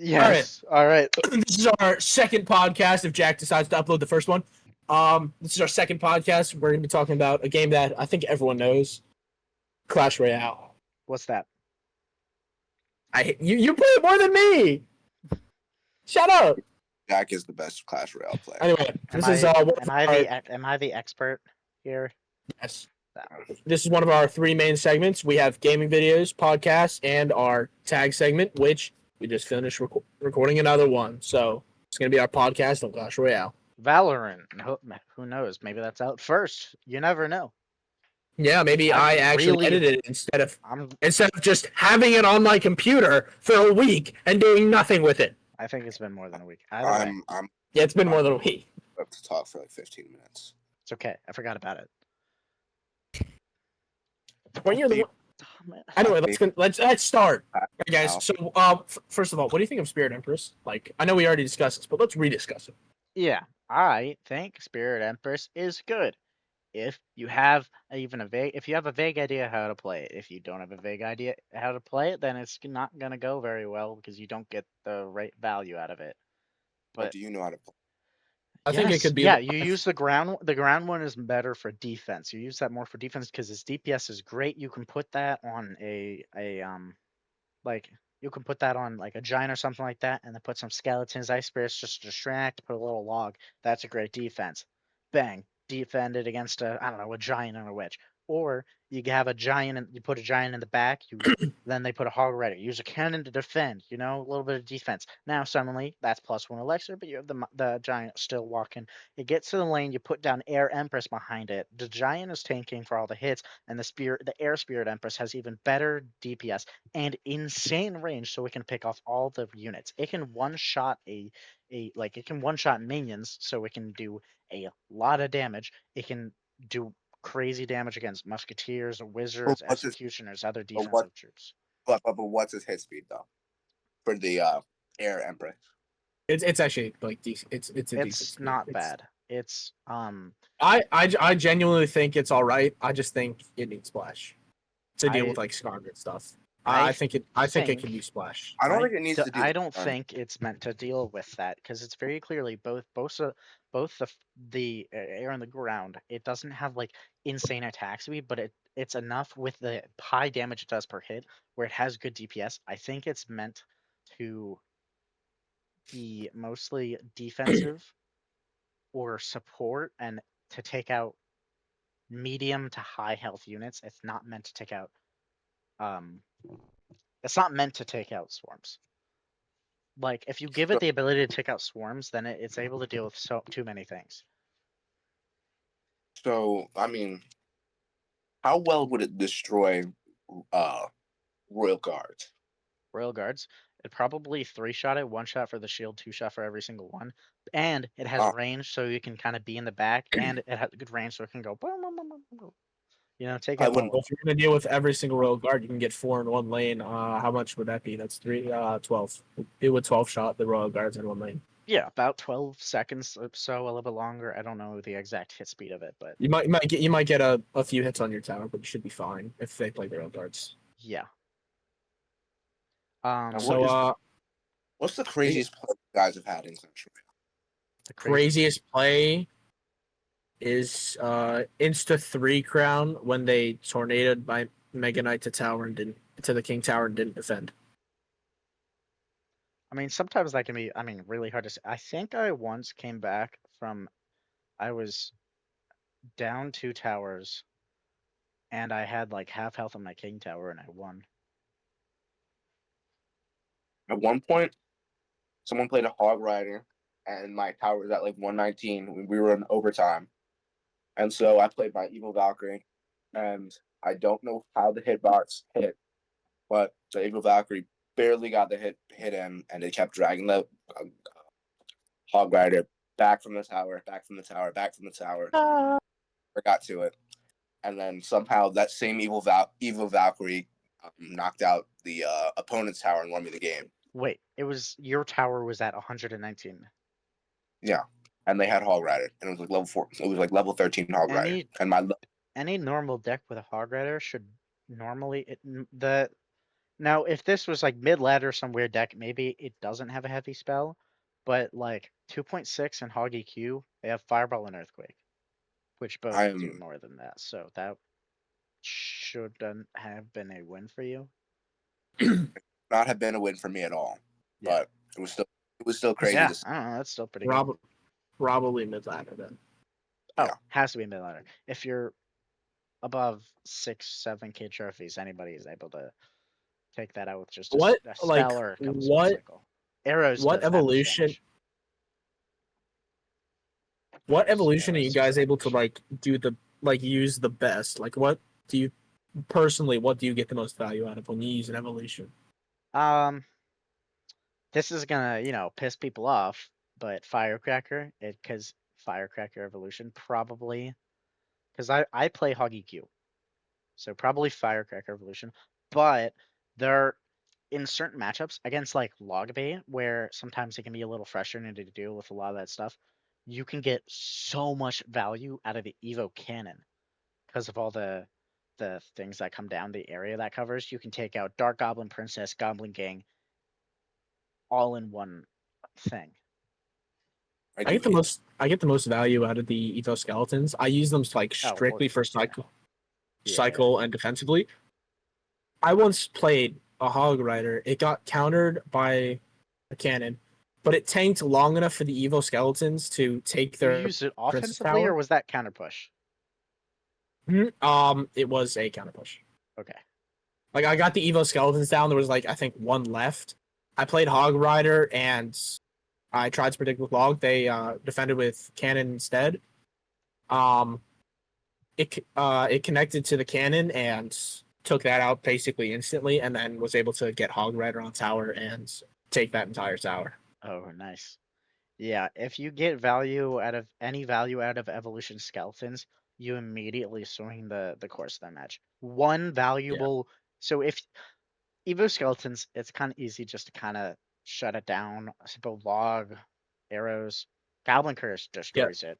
Yes. All right. This is our second podcast if Jack decides to upload the first one. This is our second podcast. We're going to be talking about a game that I think everyone knows, Clash Royale. What's that? You play it more than me. Shut up. Jack is the best Clash Royale player. Anyway, Am I the expert here? Yes. This is one of our three main segments. We have gaming videos, podcasts, and our tag segment, which we just finished recording another one. So it's going to be our podcast on Clash Royale. Valorant. Who knows? Maybe that's out first. You never know. Yeah, maybe I actually edited it instead of just having it on my computer for a week and doing nothing with it. I think it's been more than a week. Yeah, it's been more than a week. I have to talk for like 15 minutes. It's okay. I forgot about it. When you're the anyway, let's start, right, guys. So, first of all, what do you think of Spirit Empress? Like, I know we already discussed this, but let's rediscuss it. Yeah, I think Spirit Empress is good. If you have a vague idea how to play it. If you don't have a vague idea how to play it, then it's not gonna go very well because you don't get the right value out of it. But do you know how to play? I think it could be. Yeah, you use the ground. The ground one is better for defense. You use that more for defense because its DPS is great. You can put that on you can put that on like a giant or something like that, and then put some skeletons, ice spirits just to distract. Put a little log. That's a great defense. Bang, defended against a giant and a witch. Or you have a giant and you put a giant in the back. Then they put a hog rider. Use a cannon to defend. A little bit of defense. Now suddenly that's +1 elixir, but you have the giant still walking. It gets to the lane. You put down Air Empress behind it. The giant is tanking for all the hits, and the Air Spirit Empress has even better DPS and insane range, so it can pick off all the units. It can one shot it can one shot minions, so it can do a lot of damage. It can do crazy damage against musketeers, wizards, executioners, other defensive troops. But what's his hit speed though? For the Air Empress. It's actually like decent. It's decent not bad. It's I genuinely think it's all right. I just think it needs splash to deal with like Skarnet stuff. I think it can use splash. I don't think it needs to. I don't think it's meant to deal with that because it's very clearly both the air and the ground. It doesn't have like insane attack speed, but it's enough with the high damage it does per hit where it has good DPS. I think it's meant to be mostly defensive or support and to take out medium to high health units. It's not meant to take out swarms. Like if you give it the ability to take out swarms, then it's able to deal with too many things. So I mean, how well would it destroy Royal Guards? Royal Guards, it probably 3-shot it, 1-shot for the shield, 2-shot for every single one, and it has range, so you can kind of be in the back, and it has good range, so it can go boom, boom, boom, boom, boom. Take it. If you're gonna deal with every single Royal Guard, you can get 4 in one lane. How much would that be? That's 12. It would 12-shot the Royal Guards in one lane. Yeah, about 12 seconds or so, a little bit longer. I don't know the exact hit speed of it, but you might get a few hits on your tower, but you should be fine if they play the Royal Guards. Yeah. What's the craziest play you guys have had in Clash Royale? The craziest play is Insta 3 crown when they tornadoed by Mega Knight to the King Tower and didn't defend. I mean, sometimes that can be really hard to say. I think I once came back I was down 2 towers and I had like half health on my King Tower and I won. At one point, someone played a Hog Rider and my tower was at like 119. We were in overtime. And so I played my Evil Valkyrie, and I don't know how the hitbox hit, but the Evil Valkyrie barely got the hit in, and it kept dragging the Hog Rider back from the tower. Got to it, and then somehow that same Evil Valkyrie knocked out the opponent's tower and won me the game. Wait, your tower was at 119. Yeah. And they had Hog Rider, and it was like level 4. It was like level 13 Hog Rider. And any normal deck with a Hog Rider should normally Now, if this was like mid ladder, some weird deck, maybe it doesn't have a heavy spell, but like 2.6 and Hog EQ, they have Fireball and Earthquake, which both do I'm more than that. So that shouldn't have been a win for you. not have been a win for me at all, Yeah. but it was still crazy Yeah, to see. I don't know. That's still pretty good. Prob- Probably mid ladder then. Yeah, Oh, has to be mid ladder. If you're above 6, 7K trophies, anybody is able to take that out with just What a like spell or a couple spell what cycle. Arrows what does that much evolution damage. what evolution are Arrows you does guys that able to much. like do the like use the best? Like what do you personally what do you get the most value out of when you use an evolution? Um, this is gonna, piss people off, but Firecracker, because Firecracker Evolution probably, because I play Hog EQ, so probably Firecracker Evolution, but there in certain matchups against like Log Bait, where sometimes it can be a little frustrating to deal with a lot of that stuff, you can get so much value out of the Evo Cannon because of all the things that come down the area that covers. You can take out Dark Goblin Princess, Goblin Gang, all in one thing. I do hate. I get the most value out of the Evo skeletons. I use them like Oh well, strictly for yeah, yeah. cycle and defensively. I once played a hog rider. It got countered by a cannon, but it tanked long enough for the Evo skeletons to take You their used it princess offensively, or tower. was that counter push? It was a counter push. Okay. Like I got the Evo skeletons down. There was like I think one left. I played hog rider and I tried to predict with log. They defended with cannon instead. Um, it connected to the cannon and took that out basically instantly, and then was able to get Hog Rider on tower and take that entire tower. Oh, nice. Yeah, if you get value out of any value out of evolution skeletons, you immediately swing the course of that match. One Yeah. valuable. So if Evo skeletons, it's kind of easy just to kind of shut it down. A simple log, arrows, Goblin Curse Yeah. destroys it.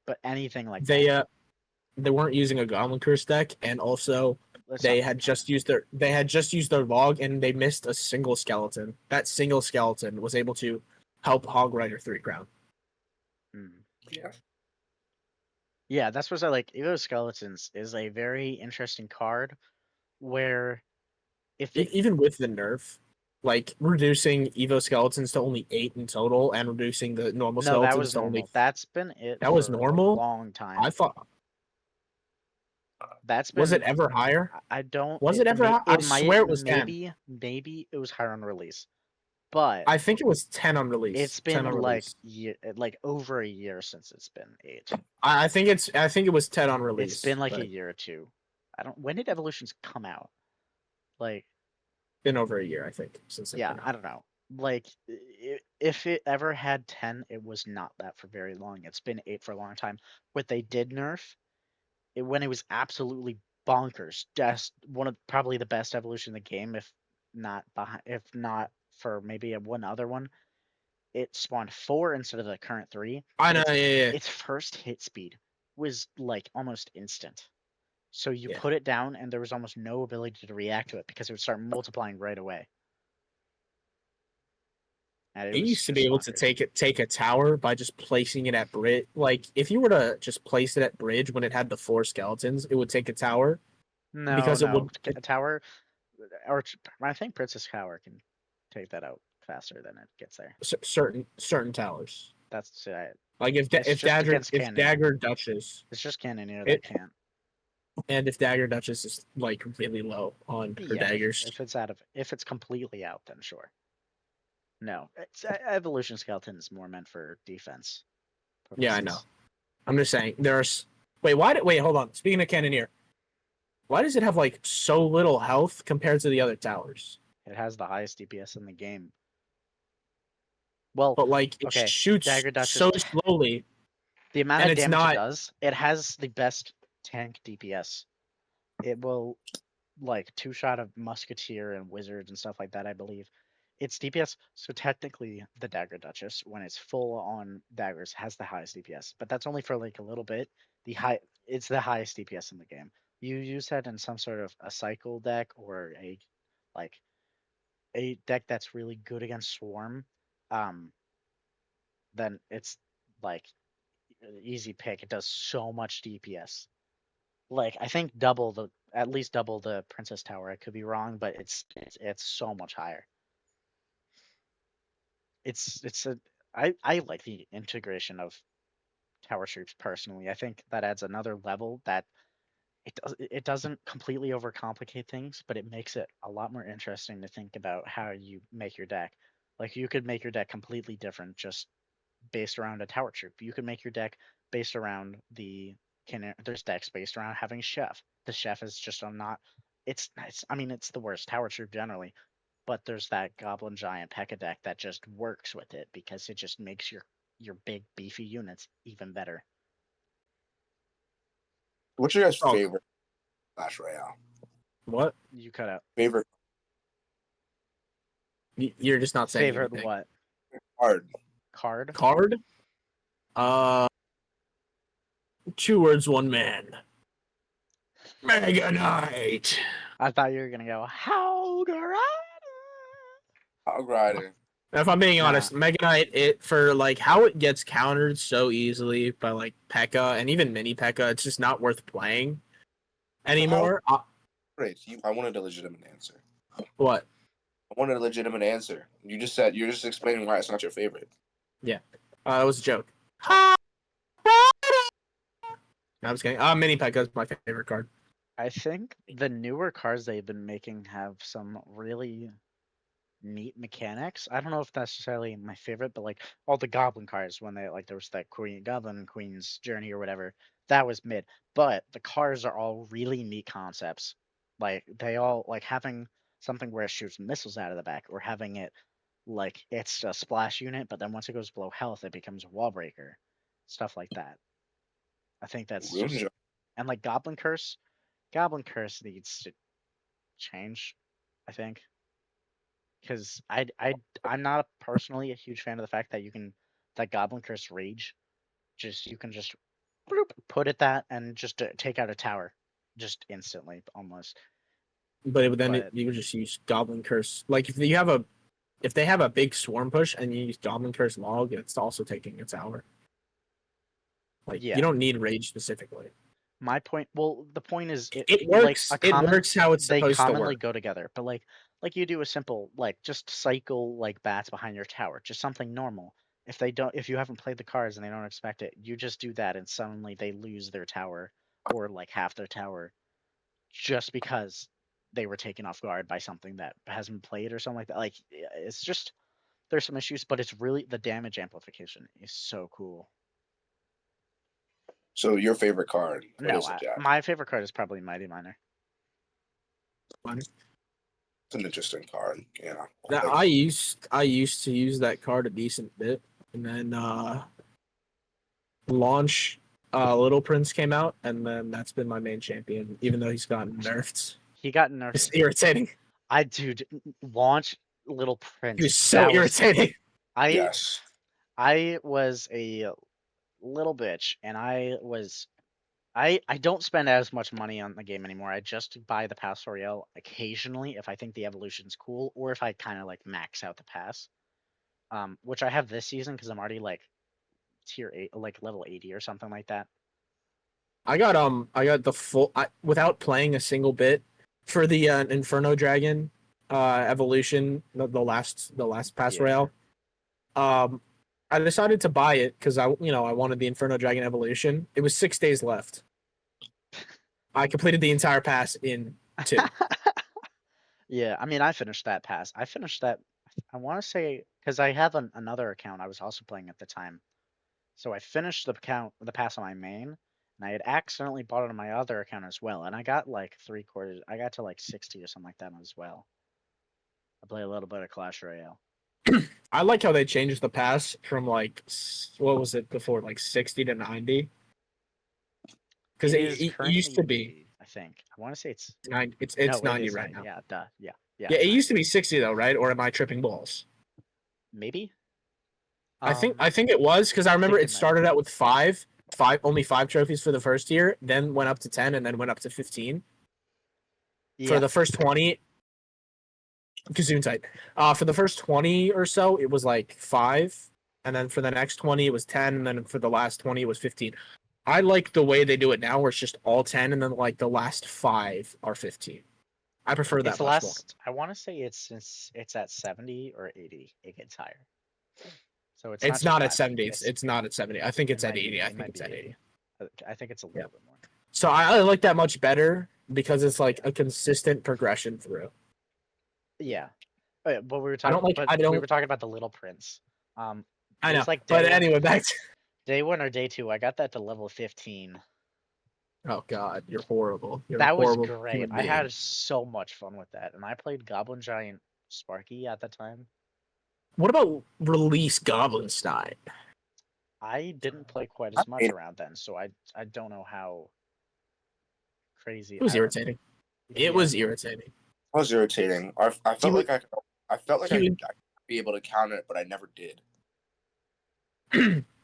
But anything like that, They they weren't using a Goblin Curse deck, and also let's talk about cannon. they had just used their log, and they missed a single skeleton. That single skeleton was able to help Hog Rider 3 crown. Mm. Yeah, Yeah, that's what I like. Evo skeletons is a very interesting card where if it Even with the nerf, like reducing Evo skeletons to only 8 in total, and reducing the normal no, that skeletons was to only normal. That's been it that was for a normal. long I time. thought That's was it been ever higher? I don't Was it it ever? may I it might swear it was 10. maybe it was higher on release, but I think it was 10 on release. it's 10 been on like release. like over a year since it's been 8. I think it was 10 on It's been release, like a but year or two. I don't when did Evolutions come out? Like been over a year I think since they've yeah, been I out. don't know. Like if it ever had 10, it was not that for very long. It's been 8 for a long time. What they did nerf when it was absolutely bonkers. Just one of probably the best evolution in the game, if not for maybe one other one. It spawned 4 instead of the current 3, I but know, yeah, its first hit speed was like almost instant. So you yeah. put it down and there was almost no ability to react to it because it would start multiplying right away. And it They was used to be just able to bonkers. take a tower by just placing it at bridge. Like if you were to just place it at bridge when it had the 4 skeletons, it would take a tower No, because it no. would Tower or I think Princess Tower can take that out faster than it gets there. certain towers. That's it. Like It's just against If Cannoneer. Dagger Duchess It's just Cannoneer that it can't. and if Dagger Duchess is like really low on her Yeah, daggers. if it's completely out, then sure. No, Evolution Skeleton is more meant for defense Yeah, I know. purposes. I'm just saying there's wait, hold on. Speaking of Cannoneer, why does it have like so little health compared to the other towers? It has the highest DPS in the game. Well, But like it okay, shoots Dagger so Duchess. slowly The amount and of it's damage it not does, it has the best tank DPS. It will like two shot of Musketeer and Wizard and stuff like that, I believe. It's DPS, so technically the Dagger Duchess, when it's full on daggers, has the highest DPS. But that's only for like a little bit. It's the highest DPS in the game. You use that in some sort of a cycle deck or a like a deck that's really good against Swarm, um, then it's like easy pick. It does so much DPS. Like I think at least double the Princess Tower. I could be wrong, but it's so much higher. It's a I like the integration of tower troops personally. I think that adds another level that it doesn't completely overcomplicate things, but it makes it a lot more interesting to think about how you make your deck. Like you could make your deck completely different just based around a tower troop. You could make your deck based around there's decks based around having chef. The chef is just a not it's I mean it's the worst tower troop generally, but there's that goblin giant P.E.K.K.A deck that just works with it because it just makes your big beefy units even better. What's your guys' Oh, favorite Clash Royale? what? You cut out. Favorite You're just not saying Favorite anything. what? card? Card? Card? Uh, 2 words, one man. Mega Knight. I thought you were gonna go Howgarada. Hog Rider. Now, if I'm being Nah, honest, Mega Knight, it for like how it gets countered so easily by like P.E.K.K.A and even mini P.E.K.K.A, it's just not worth playing So how anymore. great? I wanted a legitimate answer. What? I wanted a legitimate answer. You just said you're just explaining why it's not your favorite. Yeah, that was a joke. I was kidding. Mini P.E.K.K.A is my favorite card. I think the newer cars they've been making have some really neat mechanics. I don't know if that's necessarily my favorite, but like all the Goblin cars when they like there was that Goblin Queen's Journey or whatever, that was mid. But the cars are all really neat concepts. Like they all like having something where it shoots missiles out of the back, or having it like it's a splash unit, but then once it goes below health, it becomes a wall breaker. Stuff like that. I think that's Rune just Jump. and like Goblin Curse. Goblin Curse needs to change, I think, because I'm not personally a huge fan of the fact that that Goblin Curse Rage, just you can just bloop, put it that and just take out a tower, just instantly almost. But then But you would just use Goblin Curse. Like if they have a big swarm push and you use Goblin Curse log, it's also taking a tower. Like you yeah, don't need rage specifically. my point. Well, the point is It like works. It works how it's they supposed to commonly work. go together, but like you do a simple like just cycle like bats behind your tower, just something normal. If you haven't played the cards and they don't expect it, you just do that and suddenly they lose their tower or like half their tower just because they were taken off guard by something that hasn't been played or something like that. Like it's just there's some issues, but it's really the damage amplification is so cool. So your favorite card? What No, is it, Jack? my favorite card is probably Mighty Miner. It's an interesting card. Yeah. That Like, I used to use that card a decent bit, and then launch Little Prince came out, and then that's been my main champion, even though he's gotten nerfed. He got It's nerfed. irritating. I dude launch Little He was Prince. so That was irritating. I yes. I was a little bitch and I don't spend as much money on the game anymore. I just buy the Pass Royale occasionally if I think the evolution's cool or if I kind of like max out the pass. Which I have this season because I'm already like tier 8 like level 80 or something like that. I got the full without playing a single bit for the Inferno Dragon evolution, the last pass Yeah. royale. I decided to buy it because I wanted the Inferno Dragon evolution. It was 6 days left. I completed the entire pass in 2. Yeah, I mean, I finished that pass. I finished that. I want to say because I have another account I was also playing at the time. So I finished the pass on my main, and I had accidentally bought it on my other account as well. And I got like 3/4. I got to like 60 or something like that as well. I play a little bit of Clash Royale. I like how they changed the pass from like what was it before, like 60 to 90, because It it, is it used currently to be 90, I think. I want to say it's 90. It's no, it 90 is right 90. now. Yeah, duh. Yeah, yeah, Yeah, it's it used to 90. be 60 though, right? Or am I tripping balls? Maybe. I think it was because I I remember think it it might have started been. out with only 5 trophies for the first year, then went up to 10, and then went up to 15 for Yeah, the first 20. Gesundheit. For the first 20 or so, it was like 5, and then for the next 20, it was 10, and then for the last 20, it was 15. I like the way they do it now, where it's just all 10, and then like the last 5 are 15. I prefer It's that much more. last. I want to say it's at 70 or 80. It gets higher. So it's not It's just not at 5. 70. It's not at 70. I think It it's at might be. 80. I It think might it's be at 80. 80. I think it's a Yeah. little bit more. So I like that much better because it's like a consistent progression through. Yeah. But we were I don't talking. like. But I we don't. were talking about the Little Prince. I It know. was like day But one. anyway, back to. Day 1 or day 2. I got that to level 15. Oh God, you're horrible. You're a That was horrible great. human I being. had so much fun with that, and I played Goblin Giant Sparky at the time. What about release Goblinstein? I didn't play quite I as much mean, around then, so I don't know how crazy. It was I don't. irritating. It Yeah. was irritating. it was irritating. I He felt would. like I felt like He would. I'd be able to counter it, but I never did.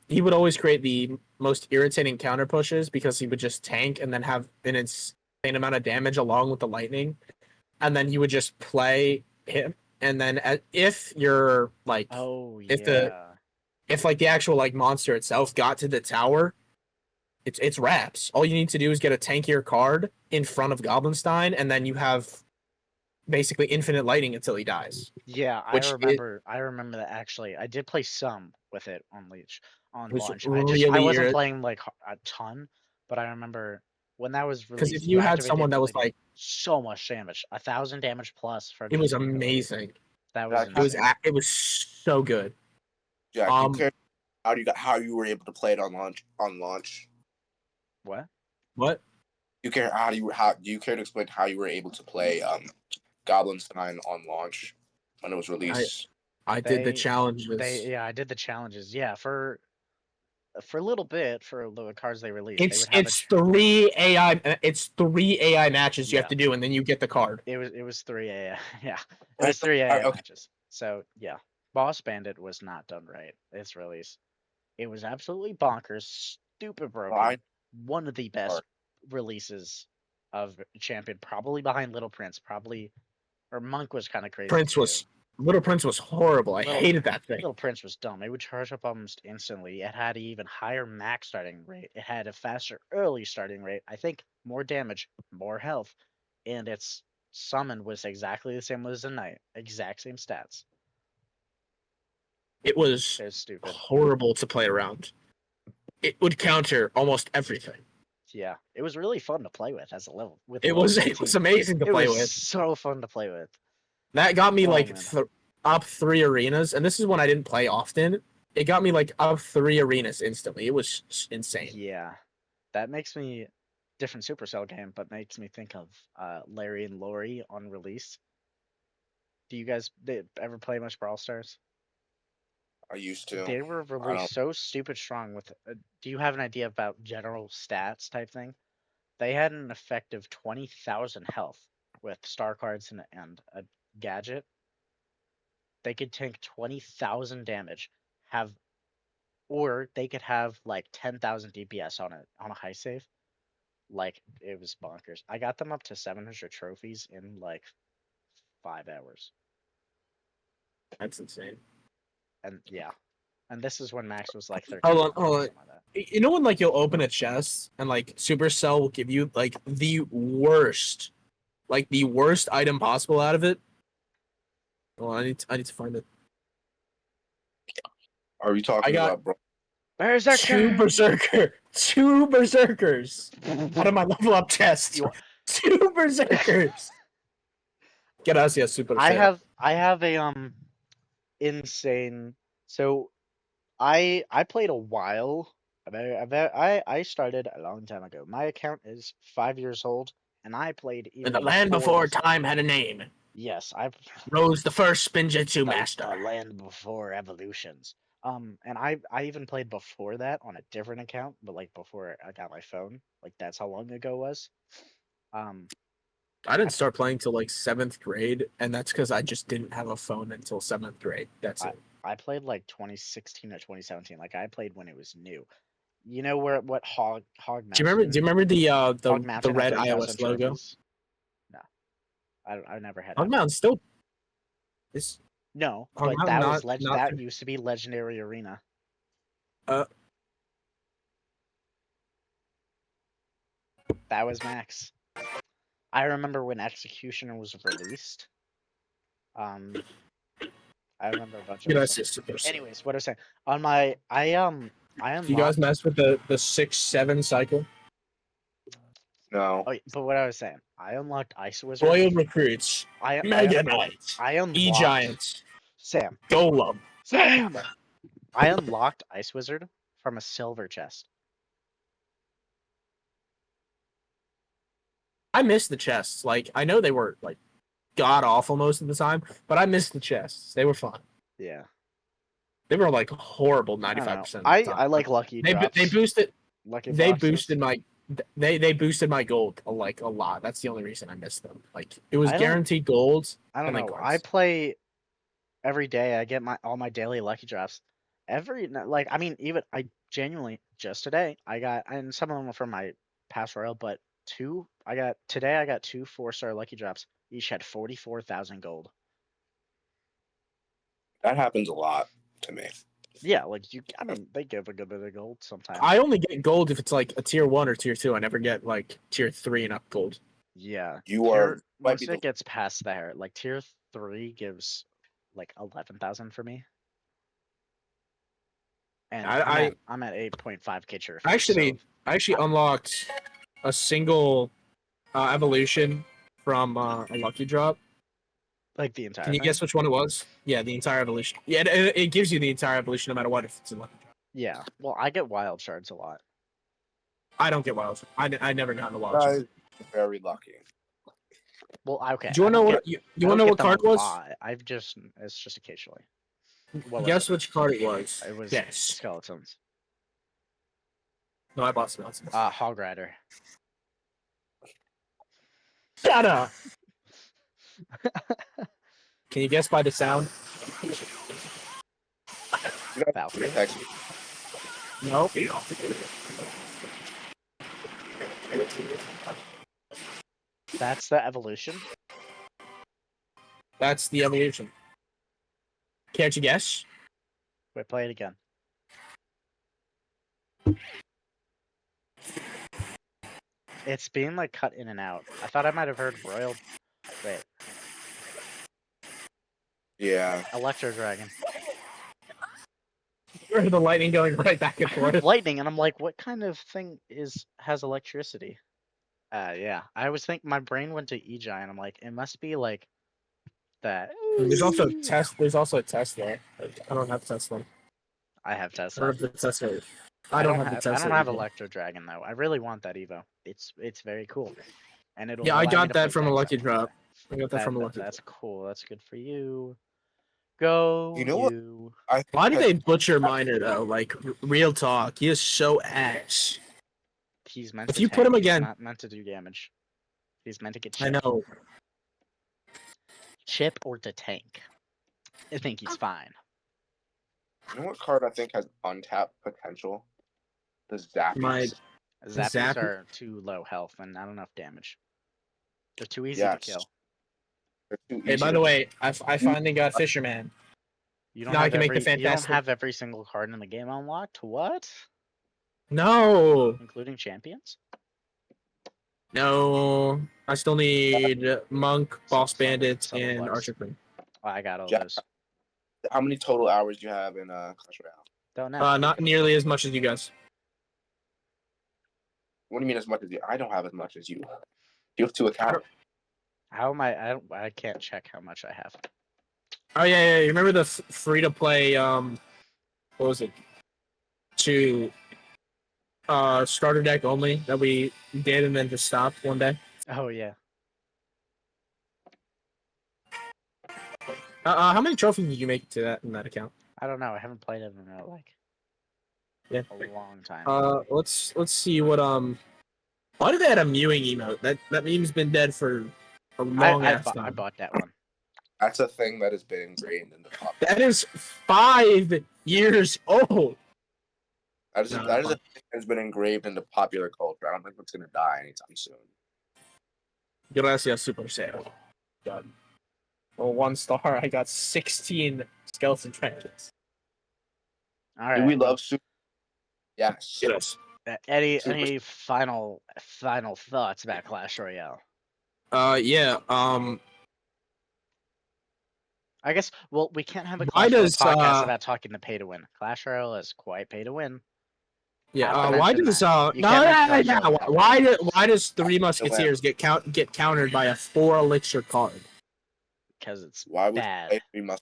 He would always create the most irritating counter pushes because he would just tank and then have an insane amount of damage along with the lightning, and then you would just play him. And then if you're like, Oh if the yeah. if like the actual like monster itself got to the tower, it's wraps. All you need to do is get a tankier card in front of Goblinstein, and then you have basically infinite lightning until he dies. Yeah, Which it I remember that actually. I did play some with it on was launch. I really wasn't irritating. playing like a ton, but I remember when that was Because if released, you you had activate the someone that was ability, like, so much damage. 1,000 damage plus for it just was the ability. amazing. That was Jack, It was insane. it was so good. Jack, you Um, care how you were able to play it on launch on launch. What? what? You care how do you care to explain how you were able to play Goblinstein on launch when it was I released? I did the They challenges. yeah, I did the challenges. Yeah, for a little bit for the cards they released, they It's would have a it's three AI it's 3 AI matches you have yeah. to do, and then you get the card. It was 3 a.m. Yeah, it Right, was 3 a.m. okay. matches. So yeah, Boss Bandit was not done right. Its release, it was absolutely bonkers, stupid Well, I broken. One of the best releases of Champion, probably behind Little Prince, probably or Monk was kind of crazy Prince too. was Little Prince was horrible. I Little hated that thing. Little Prince was dumb. It would charge up almost instantly. It had an even higher max starting rate. It had a faster early starting rate. I think more damage, more health, and its summon was exactly the same as the knight. Exact same stats. It was It was stupid. horrible to play around. It would counter almost everything. Yeah, it was really fun to play with as a level with a It level was it was 15. amazing to It play was with. so fun to play with. That got me Oh like man. up 3 arenas, and this is when I didn't play often. It got me like up 3 arenas instantly. It was insane. Yeah, that makes me different Supercell game, but makes me think of Larry and Lori on release. Do you guys ever play much Brawl Stars? I used to. They were I released don't. so stupid strong with. Do you have an idea about general stats type thing? They had an effective 20,000 health with star cards and a gadget. They could tank 20,000 damage, have or they could have like 10,000 DPS on a high save. Like it was bonkers. I got them up to 700 trophies in like 5 hours, That's insane. and yeah, and this is when max was like Hold on, 1,300 hold or on. something like that. You know when like you'll open a chest and like Supercell will give you like the worst item possible out of it. Well, I need to find it. Are we I talking got about bro? two berserkers out of my level up chest. You, Two berserkers. Gracias, Supercell. I have a insane. So I played a while. I started a long time ago. My account is 5 years old, and I played In the even land before before this. time had a name, Yes, I rose the first Spinjitzu the master. land before evolutions. And I even played before that on a different account, but like before I got my phone. Like that's how long ago it was. Um, I I didn't start playing till like 7th grade, and that's because I just didn't have a phone until 7th grade. That's I it. I played like 2016 or 2017. Like I played when it was new. You know where what Hog Do you remember? Do you Mountain remember Hog the Mountain at red 3,000 iOS logo? trophies? No, I never had Hog that one. Mountain still Is No, Hog but Mountain that was not? that used to be Legendary Arena. Uh, That was Max. I remember when Executioner was released. I remember a bunch of stuff. Gracias, super set. Anyways, what I was saying on my I Do you guys unlocked. mess with the 6-7 cycle? No. Oh, but what I was saying, I unlocked Ice Wizard. Royal recruits, I Mega okay. Knights, I E unlocked Giants, Sam. Golem. Sam. I unlocked Ice Wizard from a silver chest. I miss the chests. Like I know they were like god awful most of the time, but I miss the chests. They were fun. Yeah. They were like horrible I don't know. 95% of the time. I like lucky They drops. boosted Lucky they boxes. boosted my they boosted my gold like a lot. That's the only reason I missed them. Like it was I don't- guaranteed golds. I don't and then know. I cards. play every day. I get all my daily lucky drops. Like I mean even I genuinely just today I got, and some of them were from my past Royal, but I got 2 4-star lucky drops. Each had 44,000 gold. That happens a lot to me. Yeah, like I mean they give a good bit of gold sometimes. I only get gold if it's like a tier 1 or tier 2. I never get like tier 3 and up gold. Yeah. You are might Once be it the gets past there, like tier 3 gives like 11,000 for me. And I'm at 8.5k tier 3. Actually, So I actually unlocked a single evolution from a lucky drop. like the entire Can you thing. guess which one it was? Yeah, the entire evolution. Yeah, it gives you the entire evolution no matter what if it's a lucky drop. Yeah. Well, I get wild shards a lot. I don't get wild. I never got the wild. guys very lucky. Well, okay. Do you want to know what you I want don't to know get what card them it a was? lot. It's just occasionally. What was Guess it? which card it was. It was Yes. skeletons. No, I bought skeletons. Hog Rider. Shut up. Can you guess by the sound? You guys Valkyrie. text me. No. That's the evolution. That's the evolution. Can't you guess? Wait, play it again. It's being like cut in and out. I thought I might have heard Royal. Wait, Yeah. Electro Dragon. Or the lightning going right back and I heard forth. lightning, and I'm like, what kind of thing has electricity? Yeah. I was thinking my brain went to E Giant. I'm like, it must be like that. There's also test. There's also a test there. I don't have test one. I have I don't Tesla. have the test there. I don't have the test. I don't have Electro Dragon though. I really want that Evo. It's very cool, and it'll. Yeah, I allow me got to that play from a decks lucky after drop. that. I got that from a lucky That's drop. cool. That's good for you. Go You know what? you. I think Why did that- they butcher Miner though? Like real talk, he is so ass. He's meant If to you put him tank, he's again- not meant to do damage. He's meant to get I chip. know. Chip or to tank. I think he's fine. You know what card I think has untapped potential? The Zappies. My Zappies Zappy? are too low health and not enough damage. They're too easy Yes. to kill. They're too Hey, easy by to- the way, I finally got Fisherman. You don't Now I have can make the you don't fantastic- have every single card in the game unlocked. What? No, Including champions? no. I still need Monk, Boss Bandit, Subtle and Flux. Archer Queen. Oh, I got all Jack- those. How many total hours do you have in Clash Royale? Don't know. Not nearly as much as you guys. What do you mean as much as you? I don't have as much as you. You have 2 accounts. How am I can't check how much I have. Oh yeah. You remember the free to play? What was it? To starter deck only that we did and then just stopped one day. Oh yeah. How many trophies did you make to that in that account? I don't know. I haven't played it in Yeah. a long time. Let's see what Why did they add a mewing emote? That meme's been dead for a long ass I time. bought that one. That's a thing that has been ingrained in the top. That is 5 years old. That is No, a thing that's been engraved into popular culture. I don't think it's gonna die anytime soon. Gracias, Super Saiyan. God. Well, 1 star. I got 16 skeleton trenches. All Do we right. love Super? Yes. Yes. Super. Any final thoughts about Clash Royale? Yeah. I guess well we can't have a Why Clash Royale does podcast about talking the pay to win. Clash Royale is quite pay to win. Yeah. Have to Why mention does that. You no, can't mention yeah, Clash yeah. Royale without pay to Why win why does Three To win. Musketeers get countered by a 4 elixir card? because it's Why would you bad. play Three Musketeers?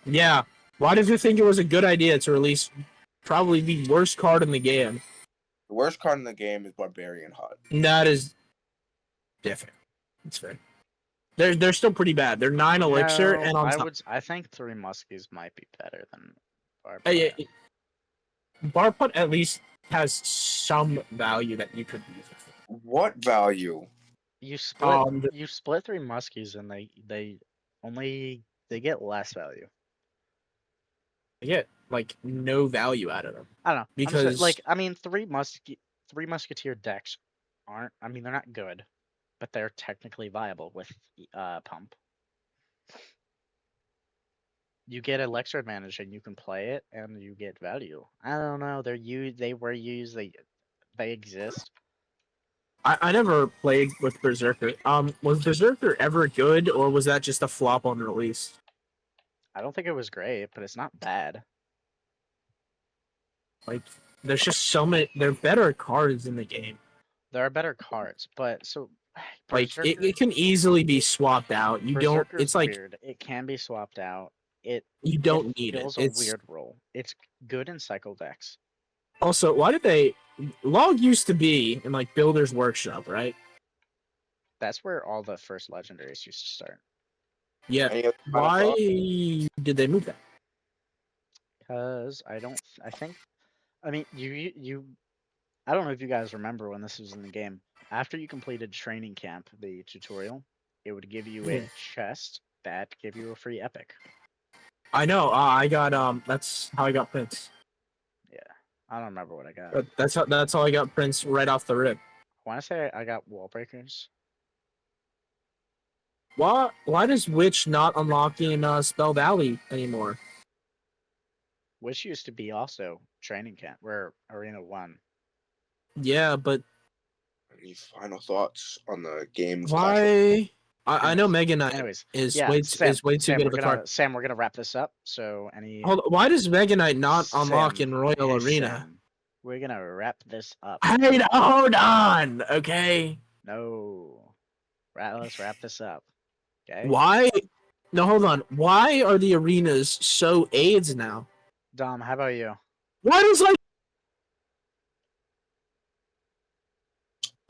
Yeah. Why did you think it was a good idea to release probably the worst card in the game? The worst card in the game is Barbarian Hut. That is different. It's fair. They're still pretty bad. They're 9 elixir No, and on top. I think Three Muskies might be better than Uh, Barbarian. Barput at least has some value that you could use it for. What value? You split Um, Three Muskies and they get less value. I get like no value out of them I don't know. I'm just because like I mean Three Musketeer decks aren't I mean they're not good, but they're technically viable with pump. You get elixir advantage and you can play it and you get value. I don't know. They were used. They exist. I never played with Berserker. Was Berserker ever good or was that just a flop on release? I don't think it was great, but it's not bad. Like, there's just so many. There are better cards in the game. There are better cards, but Like, Berserker it can easily be swapped out. You don't. Berserker's It's like weird. It can be swapped out. It you it don't need it. fills a It's weird role. It's good in cycle decks. also why did they? Log used to be in like Builder's Workshop, right? That's where all the first legendaries used to start. Yeah. Any other final Why thoughts? did they move that? Cause I think I mean you I don't know if you guys remember when this was in the game. After you completed training camp, the tutorial, it would give you a chest that gave you a free epic. I know. I got That's how I got Prince. Yeah, I don't remember what I got. But that's how I got Prince right off the rip. I want to say I got wall breakers. Why does Witch not unlock in Spell Valley anymore? Which used to be also training camp, where Arena 1. Yeah, but Any final thoughts on the game's Clash Royale? why? I know Anyways, Mega Knight anyways, is yeah, is way too good of a card. Sam, we're gonna wrap this up. So Hold on, why does Mega Knight not unlock Sam, in Royal hey Arena? Sam, we're gonna wrap this up. Hey, hold on, okay? No, let's wrap this up. Okay, Why? No, hold on. Why are the arenas so AIDS now? Dom, how about you? Why does like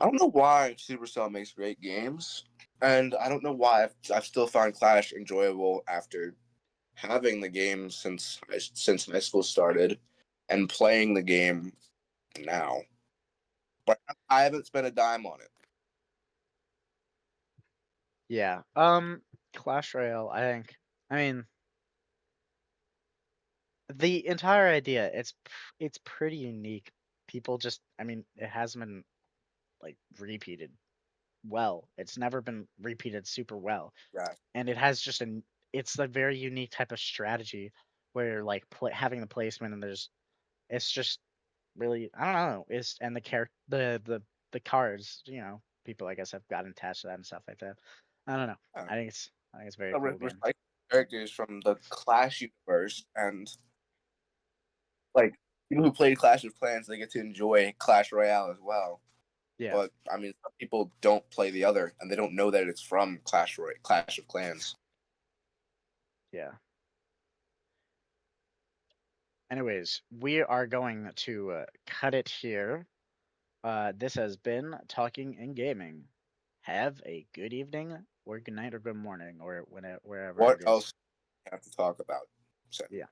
I don't know why Supercell makes great games, and I don't know why I've still found Clash enjoyable after having the game since high school started and playing the game now. But I haven't spent a dime on it. Yeah, Clash Royale. I mean, the entire idea. It's pretty unique. People just, I mean, it hasn't been like repeated well. It's never been repeated super well, Yeah, and it has just an it's a very unique type of strategy where like having the placement and it's just really I don't know it's and the character the cards people I guess have gotten attached to that and stuff like that. I don't know. uh, I think it's a very cool game. recycle characters from the Clash universe, and like people who played Clash of Clans, they get to enjoy Clash Royale as well. Yeah, But I mean, some people don't play the other, and they don't know that it's from Clash of Clans. yeah. Anyways, we are going to cut it here. This has been Talking and Gaming. Have a good evening, or good night, or good morning, or wherever What it is. else do we have to talk about? So, Yeah.